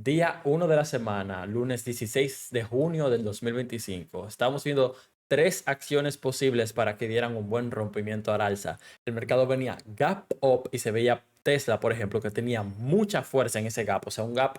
Día 1 de la semana, lunes 16 de junio del 2025. Estamos viendo tres acciones posibles para que dieran un buen rompimiento al alza. El mercado venía gap up y se veía Tesla, por ejemplo, que tenía mucha fuerza en ese gap. O sea, un gap,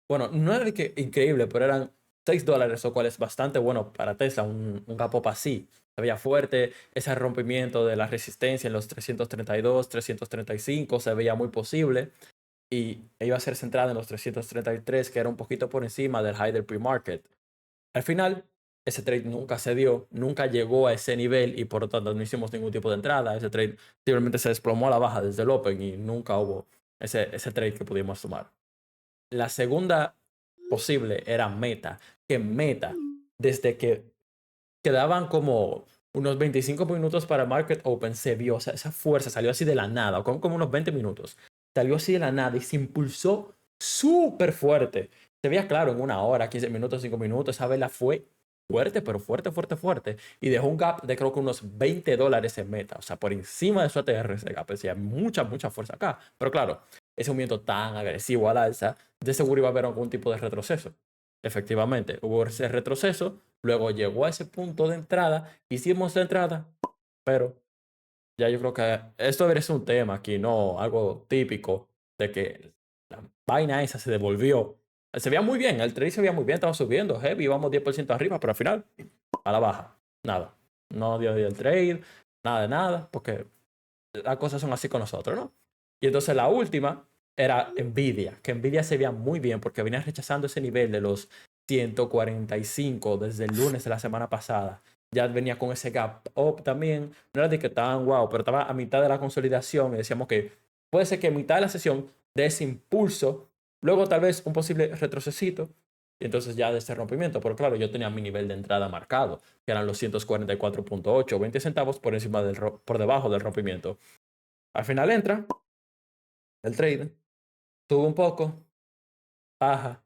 bueno, no era de que increíble, pero eran $6, lo cual es bastante bueno para Tesla, un gap up así. Se veía fuerte, ese rompimiento de la resistencia en los 332, 335 se veía muy posible y iba a ser centrada en los 333, que era un poquito por encima del high del pre-market. Al final, ese trade nunca se dio, nunca llegó a ese nivel y por lo tanto no hicimos ningún tipo de entrada. Ese trade simplemente se desplomó a la baja desde el Open y nunca hubo ese trade que pudimos tomar. La segunda posible era Meta, que Meta, desde que quedaban como unos 25 minutos para Market Open, se vio, o sea, esa fuerza salió así de la nada, como unos 20 minutos. Salió así de la nada y se impulsó súper fuerte. Se veía claro en una hora, 15 minutos, 5 minutos. Esa vela fue fuerte, pero fuerte, fuerte, fuerte. Y dejó un gap de creo que unos $20 en meta. O sea, por encima de su ATR ese gap. Decía mucha, mucha fuerza acá. Pero claro, ese movimiento tan agresivo al alza, de seguro iba a haber algún tipo de retroceso. Efectivamente, hubo ese retroceso. Luego llegó a ese punto de entrada. Hicimos la entrada, pero ya yo creo que esto debería ser un tema aquí, no algo típico de que la vaina esa se devolvió. Se veía muy bien, el trade se veía muy bien, estaba subiendo, heavy, íbamos 10% arriba, pero al final, a la baja, nada. No dio el trade, nada de nada, porque las cosas son así con nosotros, ¿no? Y entonces la última era Nvidia, que Nvidia se veía muy bien porque venía rechazando ese nivel de los 145 desde el lunes de la semana pasada. Ya venía con ese gap up también. No era de que tan wow, pero estaba a mitad de la consolidación y decíamos que puede ser que a mitad de la sesión de ese impulso, luego tal vez un posible retrocesito y entonces ya de ese rompimiento. Pero claro, yo tenía mi nivel de entrada marcado, que eran los 144.8, 20 centavos por encima por debajo del rompimiento. Al final entra el trade, sube un poco, baja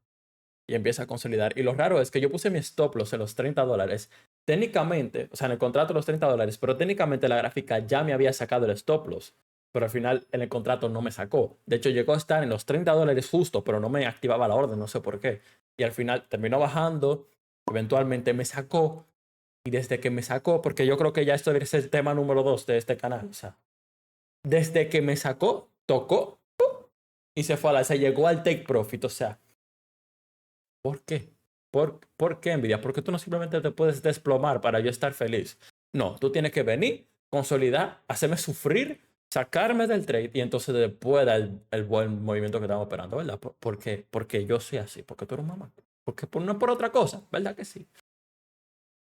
y empieza a consolidar. Y lo raro es que yo puse mi stop loss en los $30. Técnicamente, o sea, en el contrato los $30, pero técnicamente la gráfica ya me había sacado el stop loss. Pero al final en el contrato no me sacó. De hecho, llegó a estar en los $30 justo, pero no me activaba la orden, no sé por qué. Y al final terminó bajando, eventualmente me sacó. Y desde que me sacó, porque yo creo que ya esto debe ser el tema número 2 de este canal, o sea, desde que me sacó, tocó y se fue a la alza, llegó al take profit. O sea, ¿por qué? ¿Por qué envidia? Porque tú no simplemente te puedes desplomar para yo estar feliz. No, tú tienes que venir, consolidar, hacerme sufrir, sacarme del trade y entonces después dar el buen movimiento que estamos operando, ¿verdad? ¿Por qué? Porque yo soy así, porque tú eres un mamá. Porque no es por otra cosa, ¿verdad que sí?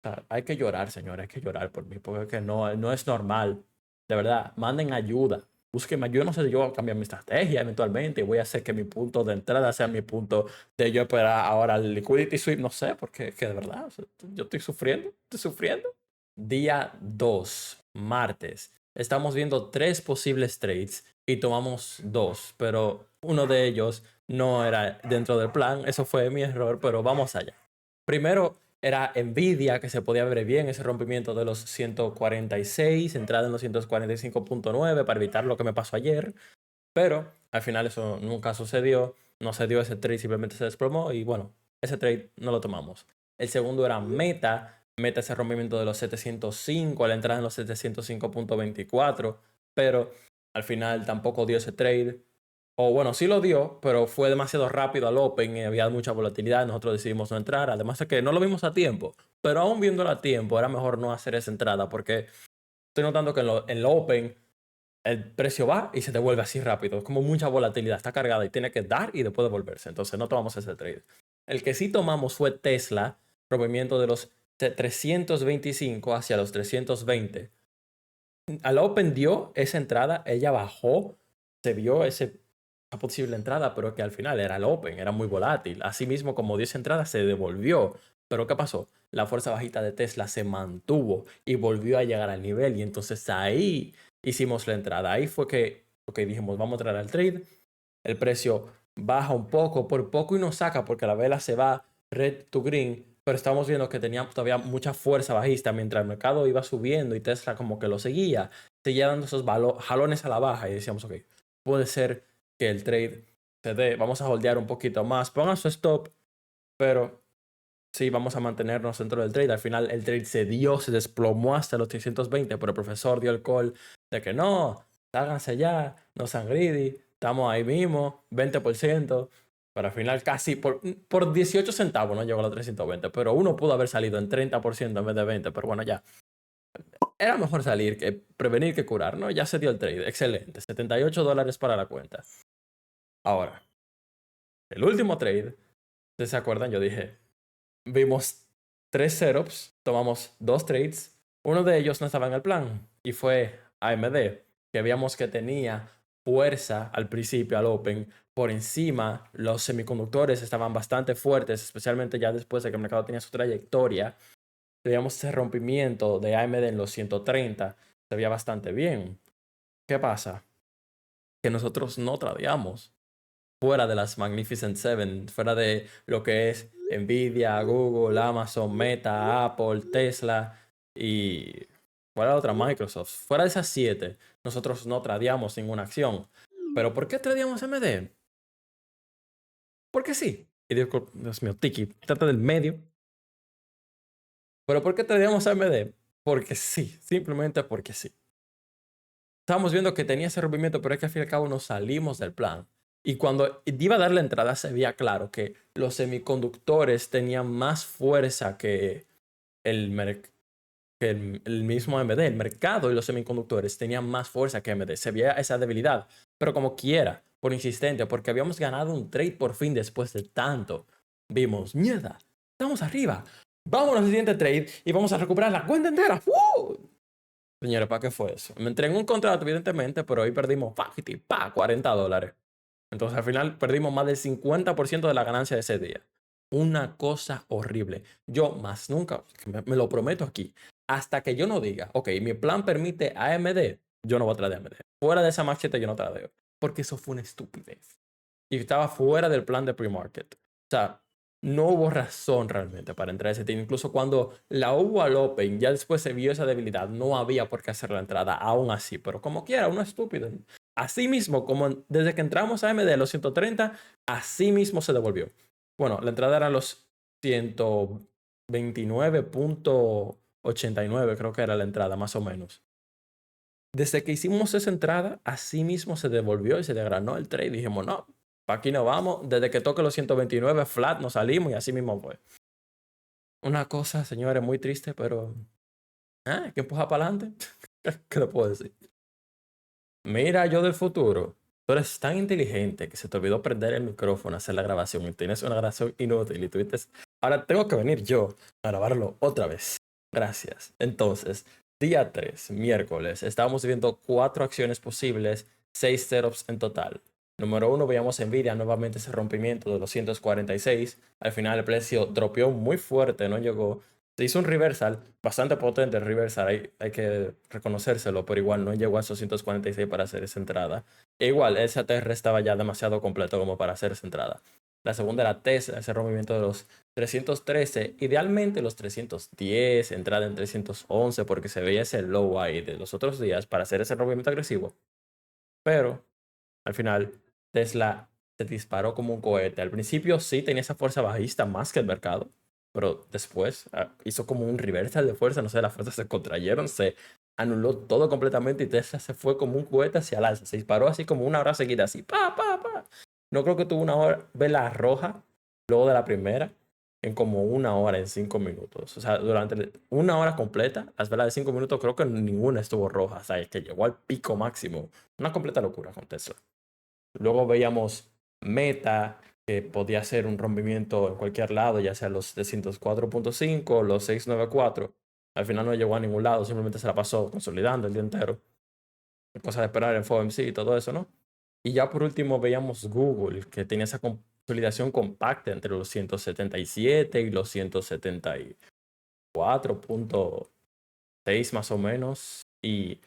O sea, hay que llorar, señores, hay que llorar por mí, porque es que no es normal. De verdad, manden ayuda. Búsquenme, yo no sé si yo voy a cambiar mi estrategia eventualmente y voy a hacer que mi punto de entrada sea mi punto de yo esperar ahora el liquidity sweep, no sé, porque es que de verdad, o sea, yo estoy sufriendo, estoy sufriendo. Día 2, martes. Estamos viendo tres posibles trades y tomamos dos, pero uno de ellos no era dentro del plan, eso fue mi error, pero vamos allá. Primero era Nvidia, que se podía ver bien ese rompimiento de los 146, entrada en los 145.9 para evitar lo que me pasó ayer, pero al final eso nunca sucedió, no se dio ese trade, simplemente se desplomó y bueno, ese trade no lo tomamos. El segundo era Meta ese rompimiento de los 705, a la entrada en los 705.24, pero al final tampoco dio ese trade. O bueno, sí lo dio, pero fue demasiado rápido al Open y había mucha volatilidad. Nosotros decidimos no entrar. Además de que no lo vimos a tiempo. Pero aún viéndolo a tiempo, era mejor no hacer esa entrada porque estoy notando que en lo Open el precio va y se devuelve así rápido. Es como mucha volatilidad. Está cargada y tiene que dar y después devolverse. Entonces no tomamos ese trade. El que sí tomamos fue Tesla, movimiento de los 325 hacia los 320. Al Open dio esa entrada, ella bajó, se vio esa posible entrada, pero que al final era el Open, era muy volátil. Asimismo, como dio esa entrada, se devolvió. Pero ¿qué pasó? La fuerza bajita de Tesla se mantuvo y volvió a llegar al nivel. Y entonces ahí hicimos la entrada. Ahí fue que dijimos, vamos a entrar al trade. El precio baja un poco, por poco y nos saca porque la vela se va red to green, pero estamos viendo que tenía todavía mucha fuerza bajista mientras el mercado iba subiendo y Tesla como que lo seguía dando esos jalones a la baja y decíamos, ok, puede ser que el trade se dé, vamos a holdear un poquito más, pongan su stop, pero sí, vamos a mantenernos dentro del trade. Al final el trade se dio, se desplomó hasta los 320, pero el profesor dio el call de que no, háganse ya, no sean greedy, estamos ahí mismo, 20%. Pero al final casi por 18 centavos no llegó a los 320, pero uno pudo haber salido en 30% en vez de 20, pero bueno, ya. Era mejor salir que prevenir que curar, ¿no? Ya se dio el trade, excelente, $78 para la cuenta. Ahora, el último trade, ¿ustedes se acuerdan? Yo dije, vimos 3 setups, tomamos 2 trades. Uno de ellos no estaba en el plan y fue AMD, que veíamos que tenía fuerza al principio, al open. Por encima, los semiconductores estaban bastante fuertes, especialmente ya después de que el mercado tenía su trayectoria. Veíamos ese rompimiento de AMD en los 130, se veía bastante bien. ¿Qué pasa? Que nosotros no tradeamos fuera de las Magnificent Seven, fuera de lo que es Nvidia, Google, Amazon, Meta, Apple, Tesla y fuera de otra Microsoft. Fuera de esas 7, nosotros no tradeamos ninguna acción. ¿Pero por qué tradeamos AMD? Porque sí. Y Dios mío, Tiki, trata del medio. ¿Pero por qué tradeamos AMD? Porque sí, simplemente porque sí. Estábamos viendo que tenía ese rompimiento, pero es que al fin y al cabo nos salimos del plan. Y cuando iba a dar la entrada se veía claro que los semiconductores tenían más fuerza que el mismo AMD. El mercado y los semiconductores tenían más fuerza que AMD. Se veía esa debilidad. Pero como quiera, por insistente, porque habíamos ganado un trade por fin después de tanto. Vimos, mierda, estamos arriba. Vamos al siguiente trade y vamos a recuperar la cuenta entera. ¡Uh! Señores, ¿para qué fue eso? Me entré en un contrato, evidentemente, pero hoy perdimos $40. Entonces, al final perdimos más del 50% de la ganancia de ese día. Una cosa horrible. Yo más nunca, me lo prometo aquí, hasta que yo no diga, ok, mi plan permite AMD, yo no voy a traer AMD. Fuera de esa Max 7 yo no tradeo. Porque eso fue una estupidez. Y estaba fuera del plan de pre-market. O sea, no hubo razón realmente para entrar a ese team. Incluso cuando la hubo al Open, ya después se vio esa debilidad, no había por qué hacer la entrada, aún así. Pero como quiera, uno estúpido. Así mismo, como desde que entramos a AMD a los 130, así mismo se devolvió. Bueno, la entrada era a los 129.89, creo que era la entrada, más o menos. Desde que hicimos esa entrada, así mismo se devolvió y se desgranó el trade. Dijimos, no, pa' aquí no vamos. Desde que toque los 129 flat nos salimos y así mismo fue. Una cosa, señores, muy triste, pero que empuja para adelante. ¿Qué le puedo decir? Mira, yo del futuro. Tú eres tan inteligente que se te olvidó prender el micrófono, hacer la grabación y tienes una grabación inútil y tú dices, ahora tengo que venir yo a grabarlo otra vez. Gracias. Entonces, día 3, miércoles, estábamos viendo 4 acciones posibles, 6 setups en total. Número 1, veíamos Nvidia nuevamente ese rompimiento de 246. Al final el precio dropeó muy fuerte, no llegó. Se hizo un reversal, bastante potente el reversal, hay que reconocérselo, pero igual no llegó a esos 146 para hacer esa entrada. E igual, ese ATR estaba ya demasiado completo como para hacer esa entrada. La segunda era Tesla, ese rompimiento de los 313, idealmente los 310, entrada en 311, porque se veía ese low ahí de los otros días para hacer ese rompimiento agresivo. Pero al final, Tesla se disparó como un cohete. Al principio sí tenía esa fuerza bajista más que el mercado, pero después hizo como un reversal de fuerza, no sé, las fuerzas se contrayeron, se anuló todo completamente y Tesla se fue como un cohete hacia el alza. Se disparó así como una hora seguida, así, pa, pa, pa. No creo que tuvo una hora, vela roja luego de la primera, en como una hora, en 5 minutos. O sea, durante una hora completa, las velas de 5 minutos, creo que ninguna estuvo roja. O sea, que llegó al pico máximo. Una completa locura con Tesla. Luego veíamos Meta, que podía ser un rompimiento en cualquier lado, ya sea los 304.5 o los 694. Al final no llegó a ningún lado, simplemente se la pasó consolidando el día entero. Cosa de esperar en FOMC y todo eso, ¿no? Y ya por último veíamos Google, que tenía esa consolidación compacta entre los 177 y los 174.6 más o menos. Y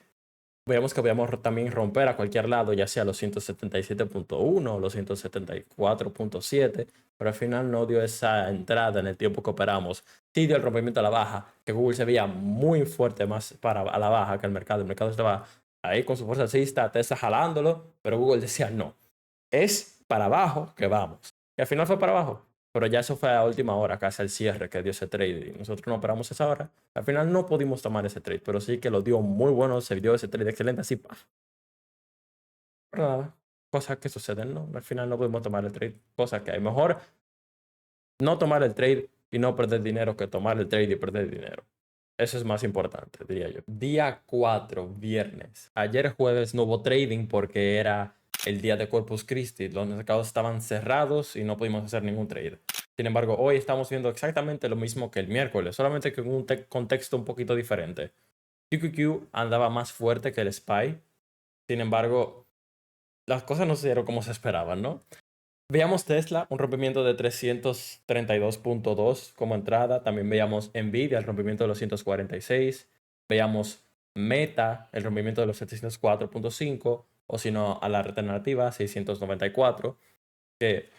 veíamos que podíamos también romper a cualquier lado, ya sea los 177.1 o los 174.7, pero al final no dio esa entrada en el tiempo que operamos. Sí dio el rompimiento a la baja, que Google se veía muy fuerte más para a la baja que el mercado. El mercado estaba ahí con su fuerza alcista, Tesla jalándolo, pero Google decía no. Es para abajo que vamos. Y al final fue para abajo. Pero ya eso fue a última hora, casi al cierre que dio ese trade. Y nosotros no operamos esa hora. Al final no pudimos tomar ese trade, pero sí que lo dio muy bueno, se dio ese trade excelente, así, ¡paf! Pero nada, cosas que suceden, ¿no? Al final no pudimos tomar el trade. Cosas que hay. Mejor no tomar el trade y no perder dinero que tomar el trade y perder dinero. Eso es más importante, diría yo. Día 4, viernes. Ayer jueves no hubo trading porque era el día de Corpus Christi. Los mercados estaban cerrados y no pudimos hacer ningún trade. Sin embargo, hoy estamos viendo exactamente lo mismo que el miércoles, solamente que en un contexto un poquito diferente. QQQ andaba más fuerte que el SPY. Sin embargo, las cosas no se dieron como se esperaban, ¿no? Veíamos Tesla, un rompimiento de 332.2 como entrada. También veíamos Nvidia, el rompimiento de los 146. Veíamos Meta, el rompimiento de los 704.5. O si no, a la alternativa, 694. Que,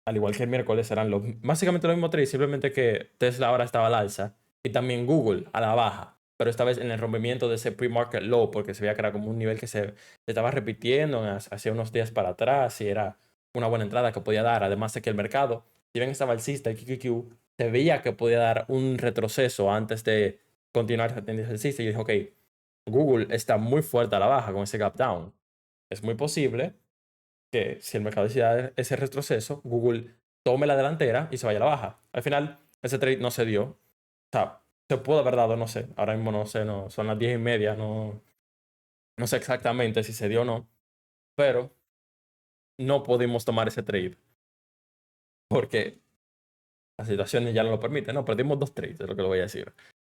al igual que el miércoles, eran básicamente los mismos trades. Simplemente que Tesla ahora estaba al alza. Y también Google a la baja. Pero esta vez en el rompimiento de ese pre-market low. Porque se veía que era como un nivel que se estaba repitiendo hace unos días para atrás. Y era una buena entrada que podía dar, además de que el mercado, si bien estaba alcista, el QQQ, se veía que podía dar un retroceso antes de continuar esa tendencia alcista. Y dijo, ok, Google está muy fuerte a la baja con ese gap down. Es muy posible que si el mercado decide dar ese retroceso, Google tome la delantera y se vaya a la baja. Al final, ese trade no se dio. O sea, se pudo haber dado, no sé. Ahora mismo no sé, no, son las 10:30, no sé exactamente si se dio o no. Pero no pudimos tomar ese trade porque la situación ya no lo permite. No, perdimos dos trades, es lo que le voy a decir.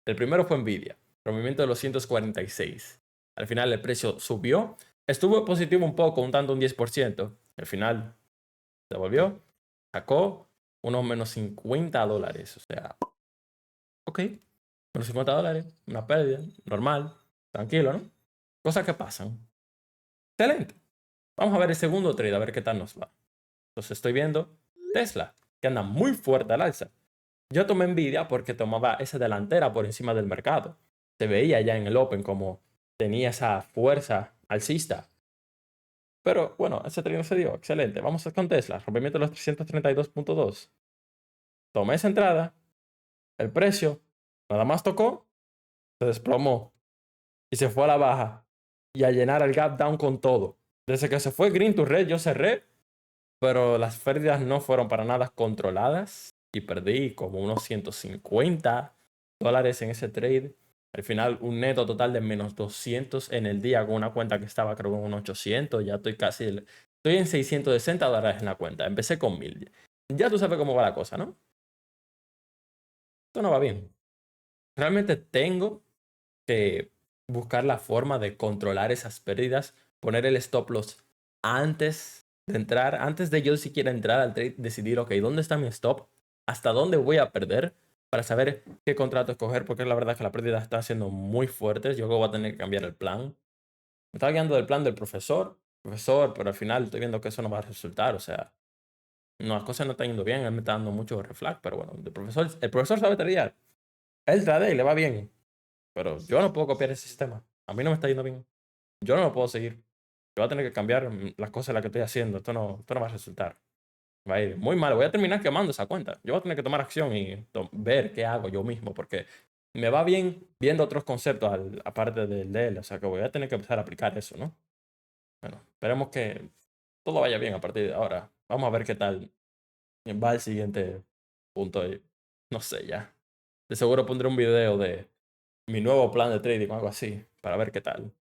El primero fue Nvidia, movimiento de los 146. Al final el precio subió, estuvo positivo un poco, un tanto un 10%. Al final se volvió, sacó unos menos $50. O sea, ok, menos $50, una pérdida, normal, tranquilo, ¿no? Cosas que pasan. Excelente. Vamos a ver el segundo trade, a ver qué tal nos va. Entonces estoy viendo Tesla, que anda muy fuerte al alza. Yo tomé Nvidia porque tomaba esa delantera por encima del mercado. Se veía ya en el Open como tenía esa fuerza alcista. Pero bueno, ese trade no se dio. Excelente. Vamos con Tesla. Rompimiento de los 332.2. Tomé esa entrada. El precio nada más tocó. Se desplomó. Y se fue a la baja. Y a llenar el gap down con todo. Desde que se fue Green to Red yo cerré. Pero las pérdidas no fueron para nada controladas. Y perdí como unos $150 en ese trade. Al final, un neto total de menos 200 en el día con una cuenta que estaba creo en unos 800. Ya estoy casi... Estoy en $660 en la cuenta. Empecé con 1000. Ya tú sabes cómo va la cosa, ¿no? Esto no va bien. Realmente tengo que buscar la forma de controlar esas pérdidas. Poner el stop loss antes de entrar. Antes de yo siquiera entrar al trade. Decidir, ok, ¿dónde está mi stop? ¿Hasta dónde voy a perder? Para saber qué contrato escoger, porque la verdad que la pérdida está siendo muy fuerte. Yo creo que voy a tener que cambiar el plan. Me estaba guiando del plan del profesor, pero al final estoy viendo que eso no va a resultar. O sea, no, las cosas no están yendo bien. Él me está dando mucho reflag, pero bueno, el profesor sabe tradear. Él tradea y le va bien. Pero yo no puedo copiar ese sistema. A mí no me está yendo bien. Yo no lo puedo seguir. Yo voy a tener que cambiar las cosas las que estoy haciendo. Esto no va a resultar. Va a ir muy mal. Voy a terminar quemando esa cuenta. Yo voy a tener que tomar acción y ver qué hago yo mismo, porque me va bien viendo otros conceptos aparte del de él. O sea que voy a tener que empezar a aplicar eso, ¿no? Bueno, esperemos que todo vaya bien a partir de ahora. Vamos a ver qué tal va el siguiente punto. No sé ya. De seguro pondré un video de mi nuevo plan de trading o algo así para ver qué tal.